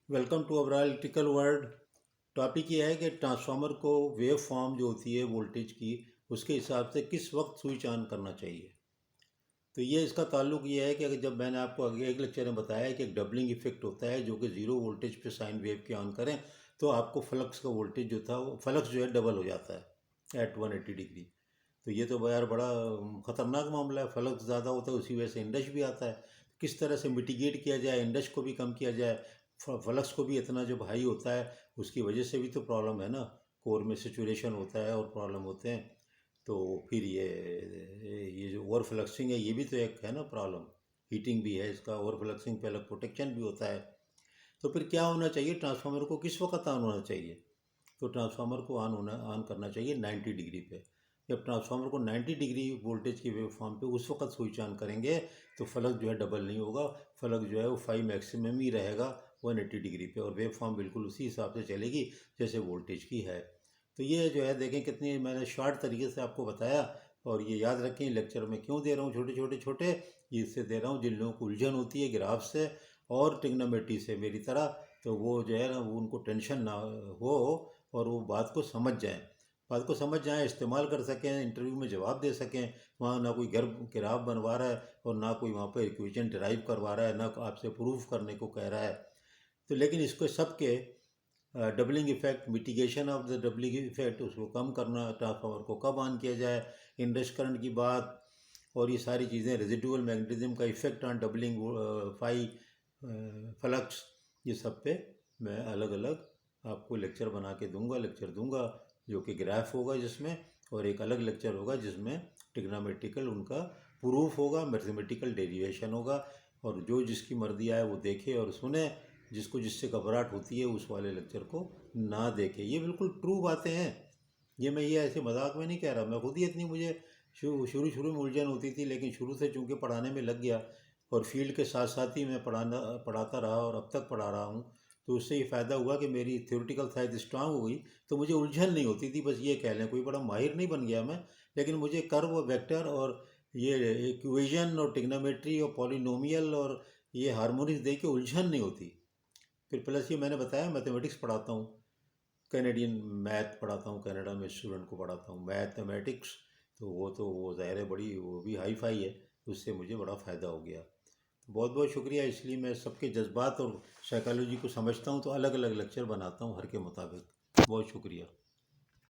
Welcome to our electrical world. Topic ये है कि ट्रांसफार्मर को वेव फॉर्म जो होती है वोल्टेज की, उसके हिसाब से किस वक्त स्विच ऑन करना चाहिए। तो ये इसका ताल्लुक ये है कि अगर जब मैंने आपको आगे एक लेक्चर में बताया कि एक डबलिंग इफेक्ट होता है जो कि ज़ीरो वोल्टेज पे साइन वेव के ऑन करें तो आपको फ्लक्स का वोल्टेज जो था वो फ्लक्स जो है डबल हो जाता है एट 180 डिग्री। तो ये तो यार बड़ा ख़तरनाक मामला है। फ्लक्स ज़्यादा होता है, उसी वजह से इंडश भी आता है। किस तरह से मिटिगेट किया जाए, इंडश को भी कम किया जाए, फ्लक्स को भी इतना जब हाई होता है उसकी वजह से भी तो प्रॉब्लम है ना। कोर में सिचुएशन होता है और प्रॉब्लम होते हैं। तो फिर ये जो ओवर फ्लक्सिंग है ये भी तो एक है ना प्रॉब्लम। हीटिंग भी है इसका, ओवर फ्लक्सिंग पे अलग प्रोटेक्शन भी होता है। तो फिर क्या होना चाहिए, ट्रांसफार्मर को किस वक्त ऑन होना चाहिए। तो ट्रांसफार्मर को ऑन करना चाहिए 90 डिग्री पे। जब ट्रांसफार्मर को 90 डिग्री वोल्टेज की वेव फॉर्म पे उस वक्त स्विच ऑन करेंगे तो फ्लक्स जो है डबल नहीं होगा। फ्लक्स जो है वो 5 मैक्सिमम ही रहेगा 180 डिग्री पे, और वेव फॉर्म बिल्कुल उसी हिसाब से चलेगी जैसे वोल्टेज की है। तो ये जो है देखें कितनी मैंने शॉर्ट तरीके से आपको बताया। और ये याद रखें, लेक्चर में क्यों दे रहा हूँ छोटे छोटे छोटे, इससे दे रहा हूँ जिन लोगों को उलझन होती है ग्राफ से और ट्रिग्नोमेट्री से मेरी तरह, तो वो जो है ना वो उनको टेंशन ना हो और वो बात को समझ जाएं। बात को समझ जाएं, इस्तेमाल कर सकें, इंटरव्यू में जवाब दे सकें। वहाँ ना कोई ग्राफ बनवा रहा है और ना कोई वहाँ पर इक्वेशन डिराइव करवा रहा है, ना आपसे प्रूफ करने को कह रहा है। तो लेकिन इसको सबके doubling effect, mitigation of the doubling effect, उसको कम करना, ट्रांसफार्मर को कब ऑन किया जाए, इंडक्शन करंट की बात, और ये सारी चीज़ें, रेजिडुअल मैग्नेटिज्म का इफेक्ट ऑन डबलिंग फ्लक्स, ये सब पे मैं अलग अलग आपको लेक्चर दूंगा जो कि ग्राफ होगा जिसमें, और एक अलग लेक्चर होगा जिसमें टिग्नोमेट्रिकल उनका प्रूफ होगा, मैथमेटिकल डेरिवेशन होगा। और जो जिसकी मर्जी आए वो देखे और सुने, जिसको जिससे घबराहट होती है उस वाले लेक्चर को ना देखे। ये बिल्कुल ट्रू बातें हैं। ये ऐसे मजाक में नहीं कह रहा, मैं खुद ही इतनी मुझे शुरू शुरू में उलझन होती थी, लेकिन शुरू से चूँकि पढ़ाने में लग गया और फील्ड के साथ साथ ही मैं पढ़ाता रहा और अब तक पढ़ा रहा हूँ, तो उससे ये फ़ायदा हुआ कि मेरी थ्योरेटिकल साइड स्ट्रांग हो गई। तो मुझे उलझन नहीं होती थी, बस ये कह लें कोई बड़ा माहिर नहीं बन गया मैं, लेकिन मुझे कर्व, वेक्टर और ये इक्वेशन और टिग्नोमेट्री और पॉलिनोमियल और ये हार्मोनिक्स दे के उलझन नहीं होती। फिर प्लस ये मैंने बताया मैथमेटिक्स पढ़ाता हूँ, कैनेडियन मैथ पढ़ाता हूँ, कनाडा में स्टूडेंट को पढ़ाता हूँ मैथमेटिक्स। तो वो ज़ाहिर है बड़ी, वो भी हाई फाई है, उससे मुझे बड़ा फ़ायदा हो गया। तो बहुत बहुत शुक्रिया। इसलिए मैं सबके जज्बात और साइकोलॉजी को समझता हूँ तो अलग अलग लेक्चर बनाता हूँ हर के मुताबिक। बहुत शुक्रिया।